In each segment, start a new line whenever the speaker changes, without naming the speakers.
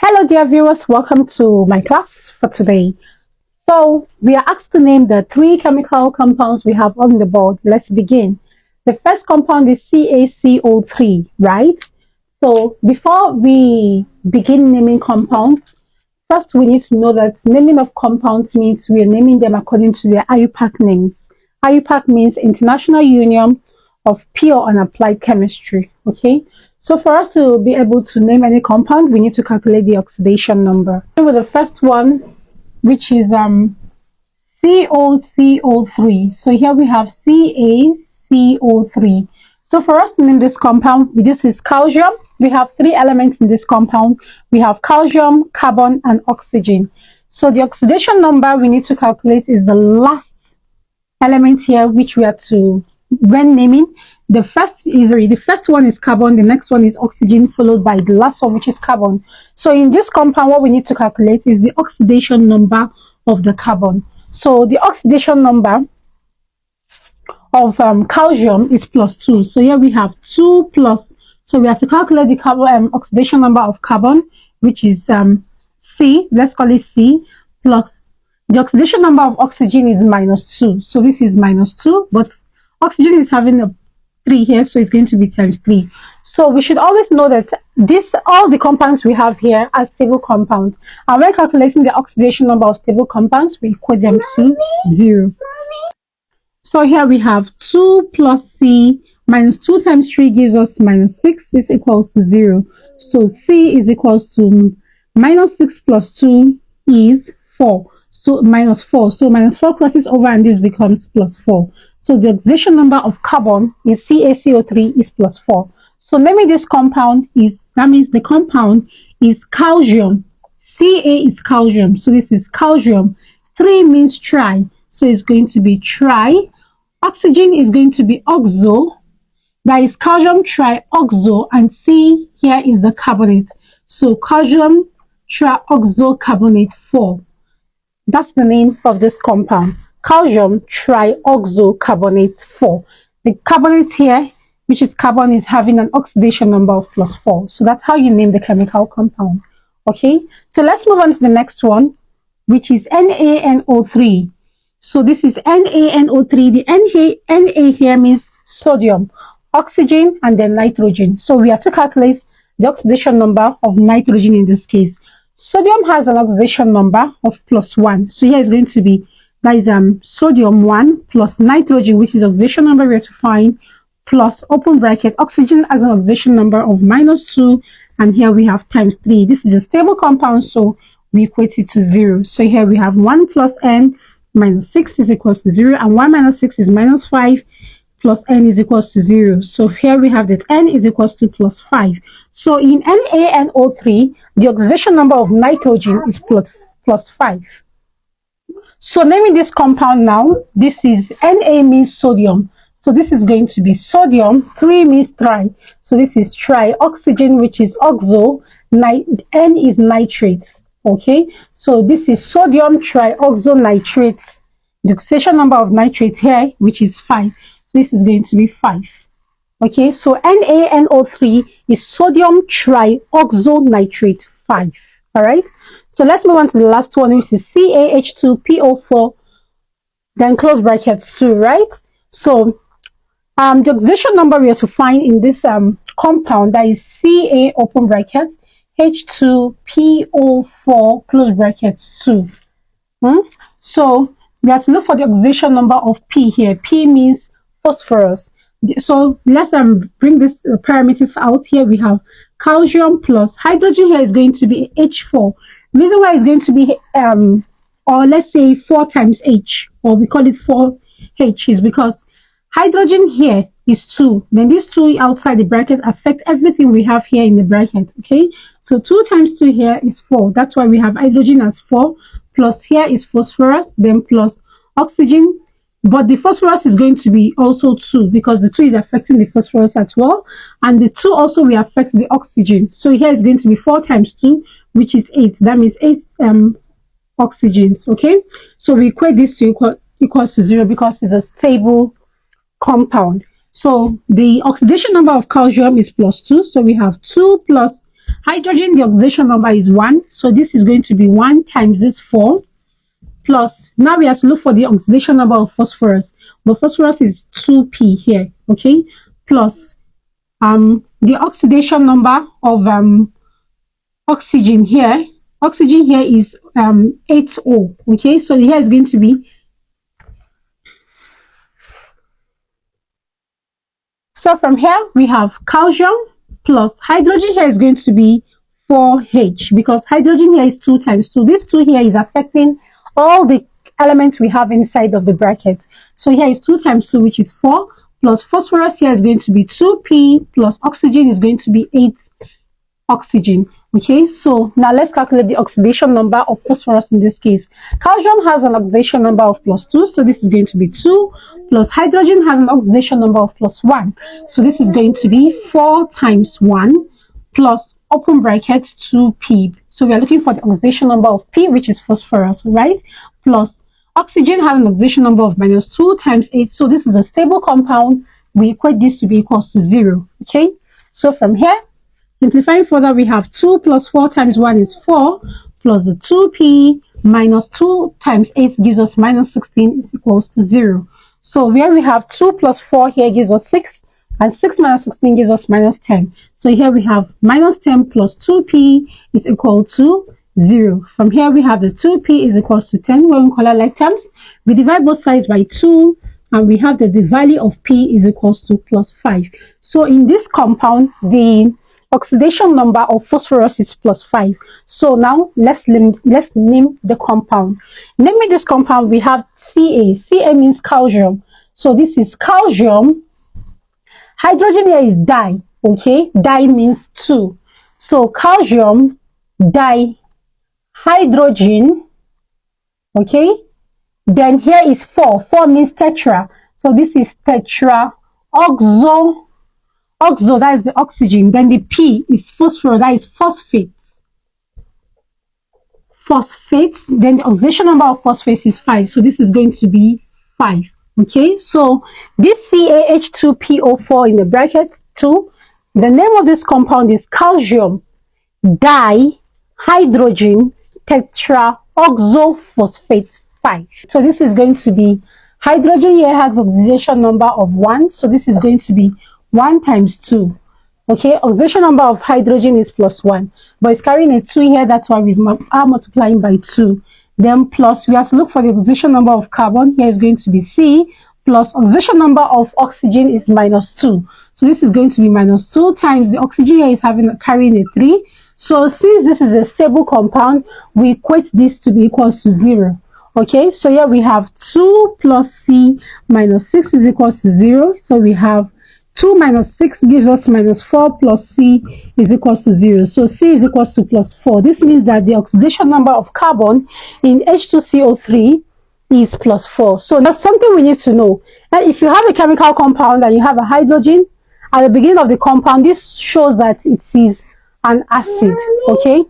Hello, dear viewers. Welcome to my class for today. So, we are asked to name the three chemical compounds we have on the board. Let's begin. The first compound is CaCO3, right? So, before we begin naming compounds, first we need to know that naming of compounds means we are naming them according to their IUPAC names. IUPAC means International Union of Pure and Applied Chemistry. Okay, so for us to be able to name any compound, we need to calculate the oxidation number. So with the first one, which is COCO3. So here we have CaCO3. So for us to name this compound, this is calcium. We have three elements in this compound. We have calcium, carbon, and oxygen. So the oxidation number we need to calculate is the last element here, which we are to, when naming, the first one is carbon, the next one is oxygen, followed by the last one, which is carbon. So in this compound, what we need to calculate is the oxidation number of the carbon. So the oxidation number of calcium is +2. So here we have 2 plus. So we have to calculate the carbon oxidation number of carbon, which is C. Let's call it C, plus the oxidation number of oxygen is -2. So this is -2, but oxygen is having a 3 here, so it's going to be times 3. So we should always know that all the compounds we have here are stable compounds, and when calculating the oxidation number of stable compounds, we equate them to 0. So here we have 2 plus C minus 2 times 3 gives us -6 is equals to 0. So C is equals to -6 plus 2 is 4. So -4. So -4 crosses over and this becomes +4. So the oxidation number of carbon in CaCO3 is +4. So naming this compound that means the compound is calcium. Ca is calcium. So this is calcium. 3 means tri. So it's going to be tri. Oxygen is going to be oxo. That is calcium trioxo, and C here is the carbonate. So calcium trioxocarbonate 4. That's the name of this compound. Calcium trioxocarbonate 4. The carbonate here, which is carbon, is having an oxidation number of +4. So that's how you name the chemical compound. Okay, so let's move on to the next one, which is NaNO3. So this is NaNO3. The Na here means sodium, oxygen, and then nitrogen. So we have to calculate the oxidation number of nitrogen in this case. Sodium has an oxidation number of +1. So here is going to be, that is sodium 1 plus nitrogen, which is oxidation number we have to find, plus open bracket, oxygen has an oxidation number of -2, and here we have times 3. This is a stable compound, so we equate it to 0. So here we have 1 plus n minus 6 is equals to 0, and 1 minus 6 is -5, plus n is equals to 0. So here we have that n is equals to +5. So in NaNO3, the oxidation number of nitrogen is +5. So naming this compound now, this is Na means sodium. So this is going to be sodium. 3 means tri. So this is tri. Oxygen, which is oxo. N is nitrate. Okay. So this is sodium trioxonitrate. The oxidation number of nitrate here, which is 5. So this is going to be 5. Okay. So NaNO3 is sodium trioxonitrate 5. All right. So let's move on to the last one, which is CaH2PO4, then close brackets 2, right? So the oxidation number we have to find in this compound, that is Ca open brackets H2PO4 close brackets 2. So we have to look for the oxidation number of P here. P means phosphorus. So let's bring this parameters out. Here we have calcium plus hydrogen. Here is going to be H4. The reason why it's going to be or let's say 4 times H, or we call it 4H, is because hydrogen here is 2. Then these 2 outside the bracket affect everything we have here in the bracket. Okay, so 2 times 2 here is 4. That's why we have hydrogen as 4, plus here is phosphorus, then plus oxygen. But the phosphorus is going to be also 2, because the 2 is affecting the phosphorus as well, and the 2 also will affect the oxygen. So here is going to be 4 times 2, which is 8. That means 8 oxygens. Okay, so we equate this to equals to 0 because it's a stable compound. So the oxidation number of calcium is +2. So we have 2 plus Hydrogen, the oxidation number is 1. So this is going to be 1 times this 4 plus, now we have to look for the oxidation number of phosphorus. But phosphorus is 2p here, okay? Plus the oxidation number of oxygen here. Oxygen here is 8O, okay? So here is going to be, so from here we have calcium plus hydrogen here is going to be 4H, because hydrogen here is 2 times 2. This 2 here is affecting all the elements we have inside of the bracket. So here is 2 times 2, which is 4, plus phosphorus here is going to be 2p, plus oxygen is going to be 8 oxygen. Okay, so now let's calculate the oxidation number of phosphorus in this case. Calcium has an oxidation number of +2, so this is going to be 2, plus hydrogen has an oxidation number of +1. So this is going to be 4 times 1 plus open bracket 2p. So we are looking for the oxidation number of p, which is phosphorus, right? Plus oxygen has an oxidation number of -2 times 8. So this is a stable compound. We equate this to be equals to 0. Okay, so from here, simplifying further, we have 2 plus 4 times 1 is 4, plus the 2p minus 2 times 8 gives us -16 is equals to 0. So where we have 2 plus 4 here gives us 6, and 6 minus 16 gives us -10. So here we have -10 plus 2p is equal to 0. From here we have the 2p is equals to 10. When we color like terms, we divide both sides by 2, and we have the value of p is equals to +5. So in this compound, the oxidation number of phosphorus is +5. So now let's name the compound. Naming this compound, we have Ca. Ca means calcium. So this is calcium. Hydrogen here is di. Okay, di means 2. So calcium dihydrogen. Okay, then here is 4. 4 means tetra. So this is tetraoxo. Oxo, that is the oxygen. Then the P is phosphorus, that is phosphate. Phosphate. Then the oxidation number of phosphate is 5. So this is going to be 5. Okay, so this CaH2PO4 in the bracket 2. The name of this compound is calcium dihydrogen tetraoxophosphate 5. So this is going to be, hydrogen here has oxidation number of 1. So this is going to be 1 times 2. Okay, oxidation number of hydrogen is +1, but it's carrying a 2 here, that's why we are multiplying by 2. Then plus, we have to look for the oxidation number of carbon. Here is going to be C, plus oxidation number of oxygen is -2. So this is going to be -2 times the oxygen here is carrying a 3. So since this is a stable compound, we equate this to be equals to 0. Okay, so here we have 2 plus C minus 6 is equals to 0. So we have 2 minus 6 gives us -4 plus C is equals to 0. So C is equals to +4. This means that the oxidation number of carbon in H2CO3 is +4. So that's something we need to know. And if you have a chemical compound and you have a hydrogen at the beginning of the compound, this shows that it is an acid. Okay,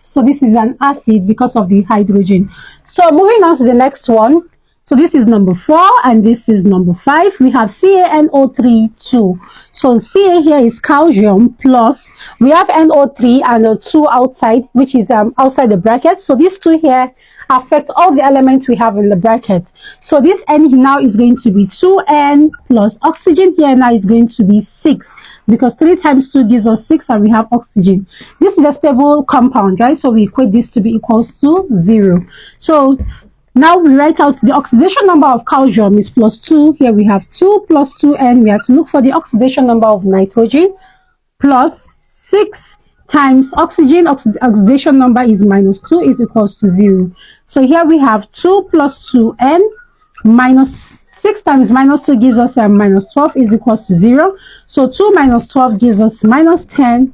so this is an acid because of the hydrogen. So moving on to the next one. So this is number 4 and this is number 5. We have CaNO3 2. So Ca here is calcium, plus we have NO3 and a 2 outside, which is outside the bracket. So these 2 here affect all the elements we have in the bracket. So this N now is going to be 2N plus oxygen here now is going to be 6, because 3 times 2 gives us 6 and we have oxygen. This is a stable compound, right? So we equate this to be equals to 0. So now we write out the oxidation number of calcium is +2. Here we have 2 plus 2N. We have to look for the oxidation number of nitrogen, plus 6 times oxygen. Oxidation number is -2 is equals to 0. So here we have 2 plus 2N minus 6 times -2 gives us -12 is equals to 0. So 2 minus 12 gives us -10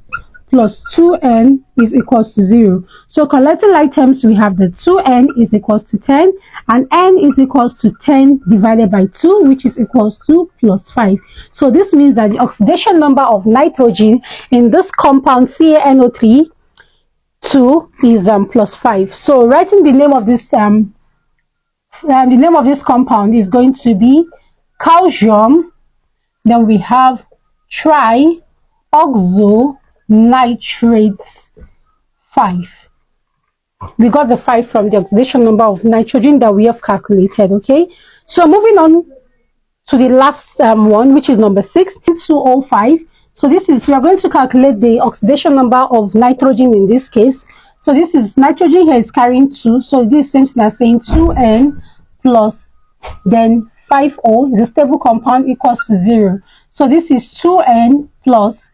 plus 2N is equals to 0. So collecting like terms, we have the 2N is equals to 10 and N is equals to 10 divided by 2, which is equals to +5. So this means that the oxidation number of nitrogen in this compound CaNO3 2 is +5. So writing the name of this compound is going to be calcium. Then we have trioxo nitrates 5. We got the 5 from the oxidation number of nitrogen that we have calculated. Okay, so moving on to the last one, which is number 6, 205. So this is, we are going to calculate the oxidation number of nitrogen in this case. So this is nitrogen here is carrying 2, so this is same thing as saying 2n plus then 5O is a stable compound equals to 0. So this is 2n plus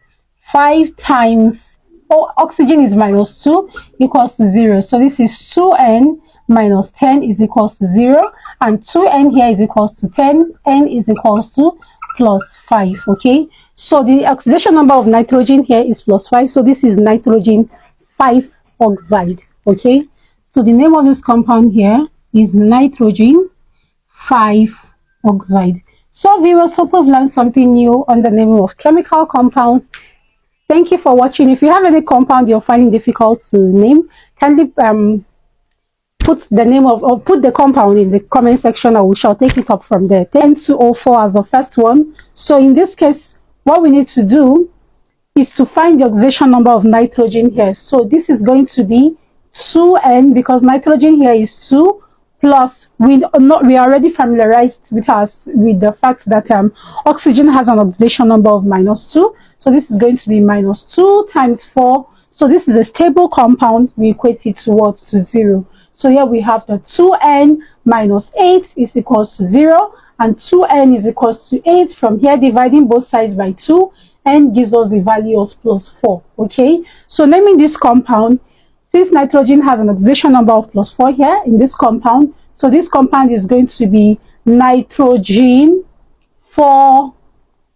5 times, oxygen is minus 2 equals to 0. So this is 2n minus 10 is equals to 0, and 2n here is equals to 10, n is equals to plus 5. Okay, so the oxidation number of nitrogen here is plus 5, so this is nitrogen 5 oxide. Okay, so the name of this compound here is nitrogen 5 oxide. So viewers, hope you've learned something new on the name of chemical compounds. Thank you for watching. If you have any compound you're finding difficult to name, kindly put the name of, or put the compound in the comment section, and we shall take it up from there. N2O4 as the first one. So in this case, what we need to do is to find the oxidation number of nitrogen here. So this is going to be 2n, because nitrogen here is 2, plus we are already familiarized with the fact that oxygen has an oxidation number of minus 2. So this is going to be minus 2 times 4. So this is a stable compound. We equate it towards to 0. So here we have the 2n minus 8 is equals to 0, and 2n is equals to 8. From here, dividing both sides by 2, n gives us the value of plus 4. Okay, so naming this compound, since nitrogen has an oxidation number of plus 4 here in this compound, so this compound is going to be nitrogen 4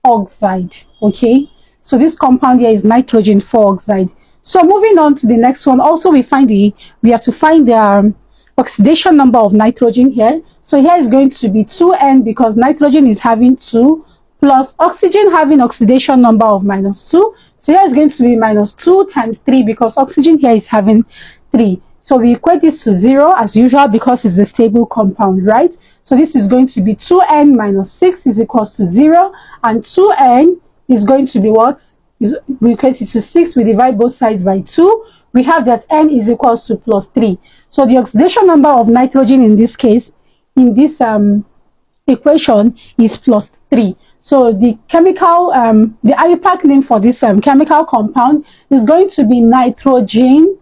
oxide. Okay, so this compound here is nitrogen 4 oxide. So moving on to the next one, also we have to find the oxidation number of nitrogen here. So here is going to be 2n, because nitrogen is having 2, plus oxygen having oxidation number of minus 2. So here is going to be minus 2 times 3, because oxygen here is having 3. So we equate this to 0 as usual, because it's a stable compound, right? So this is going to be 2n minus 6 is equals to 0, and 2n is going to be what? We equate it to 6, we divide both sides by 2. We have that n is equals to plus 3. So the oxidation number of nitrogen in this case, in this equation, is plus 3. So the chemical, the IUPAC name for this chemical compound is going to be nitrogen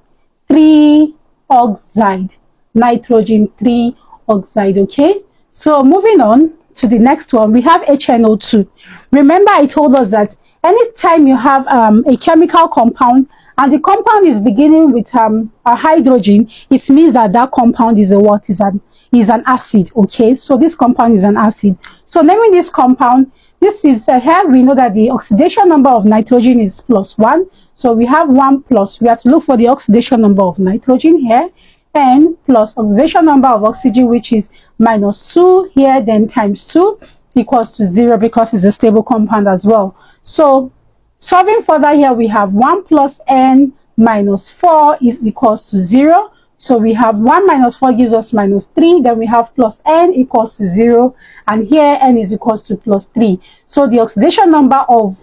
3 oxide. Nitrogen 3 oxide. Okay, so moving on to the next one, we have HNO2. Remember, I told us that anytime you have a chemical compound and the compound is beginning with a hydrogen, it means that that compound is a what? Is an acid. Okay, so this compound is an acid. So naming this compound, this is here we know that the oxidation number of nitrogen is plus 1. So we have 1 plus, we have to look for the oxidation number of nitrogen here, and plus oxidation number of oxygen, which is minus 2 here, then times 2 equals to 0, because it's a stable compound as well. So solving further here, we have 1 plus n minus 4 is equals to 0. So we have 1 minus 4 gives us minus 3. Then we have plus n equals to 0. And here n is equals to plus 3. So the oxidation number of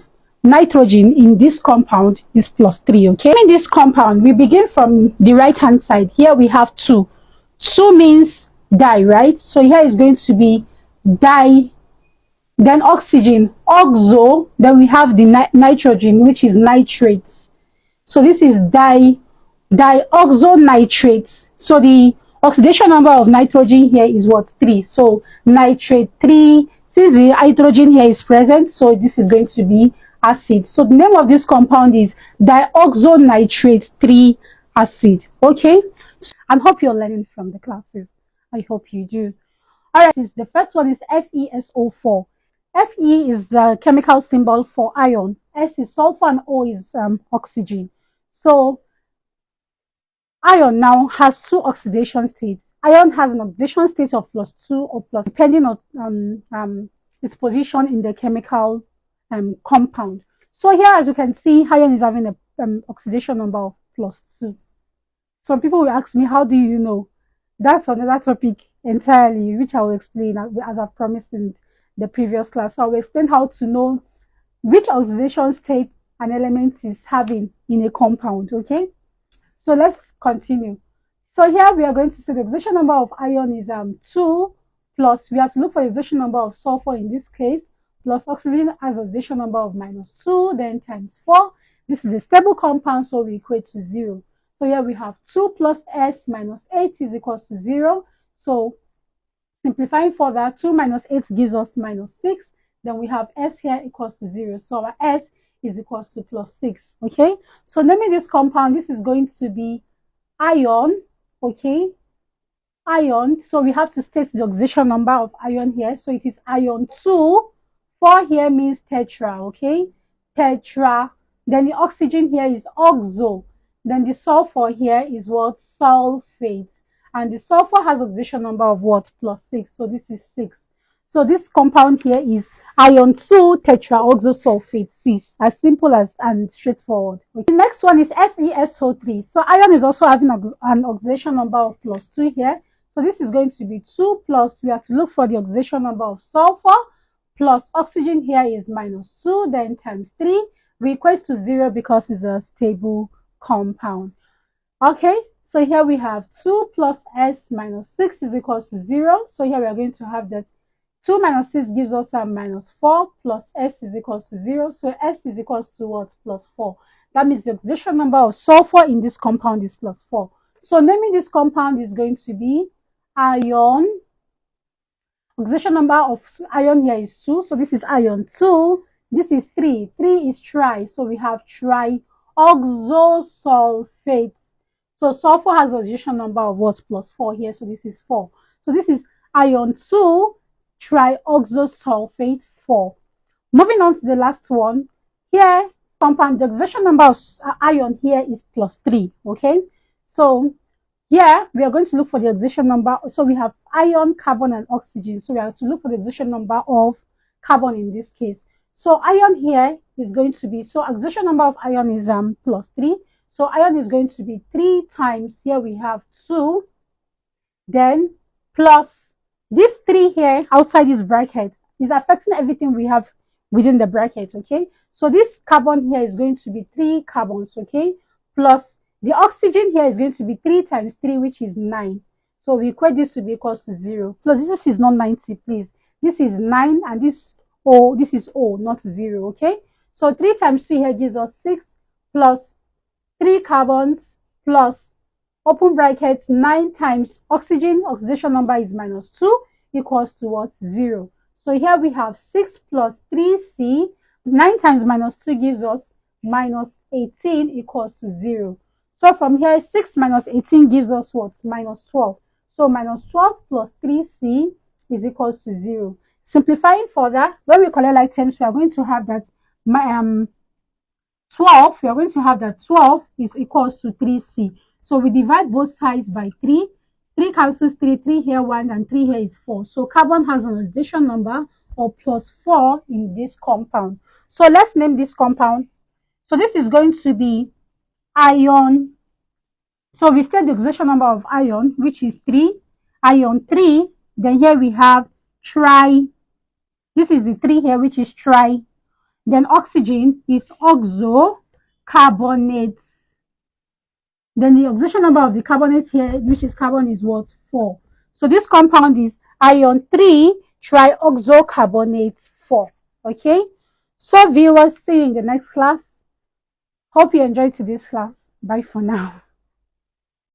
nitrogen in this compound is plus 3. Okay. In this compound, we begin from the right hand side. Here we have 2. 2 means di, right? So here is going to be di. Then oxygen, oxo, then we have the nitrogen, which is nitrates. So this is dioxonitrates. So the oxidation number of nitrogen here is what? 3. So nitrate 3, since the hydrogen here is present, so this is going to be acid. So the name of this compound is dioxonitrate 3 acid. Okay, I hope you're learning from the classes. I hope you do. All right, the first one is FeSO4. Fe is the chemical symbol for iron. S is sulfur, and O is oxygen. So iron now has 2 oxidation states. Iron has an oxidation state of plus 2 or plus, depending on its position in the chemical compound. So here, as you can see, iron is having a oxidation number of plus 2. Some people will ask me, how do you know? That's another topic entirely, which I will explain as I promised in the previous class. So I will explain how to know which oxidation state an element is having in a compound. Okay, so let's continue. So here we are going to say the oxidation number of iron is 2 plus, we have to look for the oxidation number of sulfur in this case, plus oxygen has oxidation number of -2, then times 4. This is a stable compound, so we equate to 0. So here we have 2 plus S minus 8 is equals to 0. So simplifying further, 2 minus 8 gives us -6. Then we have S here equals to 0. So our S is equals to +6. Okay, so naming this compound, this is going to be iron. Okay, iron. So we have to state the oxidation number of iron here. So it is iron 2. 4 here means tetra. Okay, tetra. Then the oxygen here is oxo. Then the sulfur here is what? Sulfate. And the sulfur has oxidation number of what? +6. So this is 6. So this compound here is iron 2 tetraoxosulfate 6. As simple as and straightforward. Okay. The next one is FeSO3. So iron is also having an oxidation number of +2 here. So this is going to be 2 plus, we have to look for the oxidation number of sulfur, plus oxygen here is -2, then times 3. We equate to 0 because it's a stable compound. Okay, so here we have 2 plus S minus 6 is equals to 0. So here we are going to have that 2 minus 6 gives us a -4 plus S is equals to 0. So S is equals to what? +4. That means the oxidation number of sulfur in this compound is +4. So naming this compound is going to be iron. Oxidation number of iron here is 2. So this is iron 2. This is 3. 3 is tri. So we have trioxosulfate. So sulfur has oxidation number of what? +4 here. So this is 4. So this is iron 2 trioxosulfate 4. Moving on to the last one. Here, compound, the oxidation number of iron here is +3. Okay. So here we are going to look for the oxidation number. So we have iron, carbon, and oxygen. So we have to look for the oxidation number of carbon in this case. So iron here is going to be, so oxidation number of iron is +3. So iron is going to be 3 times, here we have 2, then plus this 3 here outside this bracket is affecting everything we have within the bracket. Okay, so this carbon here is going to be 3 carbons. Okay, plus the oxygen here is going to be 3 times 3, which is 9. So we equate this to be equals to 0. So this is not 90, please. This is 9 and this O, this is O, not 0. Okay, so 3 times 2 here gives us 6 plus 3 carbons plus open brackets 9 times oxygen, oxidation number is -2 equals to what? 0. So here we have 6 plus 3C. 9 times -2 gives us -18 equals to 0. So from here, 6 minus 18 gives us what? -12. So -12 plus 3C is equals to 0. Simplifying further, when we collect like terms, we are going to have that 12, we are going to have that 12 is equals to 3C. So we divide both sides by 3. 3 cancels 3, 3 here 1, and 3 here is 4. So carbon has an oxidation number of +4 in this compound. So let's name this compound. So this is going to be iron. So we state the oxidation number of iron, which is 3. Iron 3. Then here we have tri. This is the 3 here, which is tri. Then oxygen is oxo carbonate. Then the oxidation number of the carbonate here, which is carbon, is what? 4. So this compound is iron 3 trioxocarbonate 4. Okay. So viewers, see you in the next class. Hope you enjoyed today's class. Bye for now.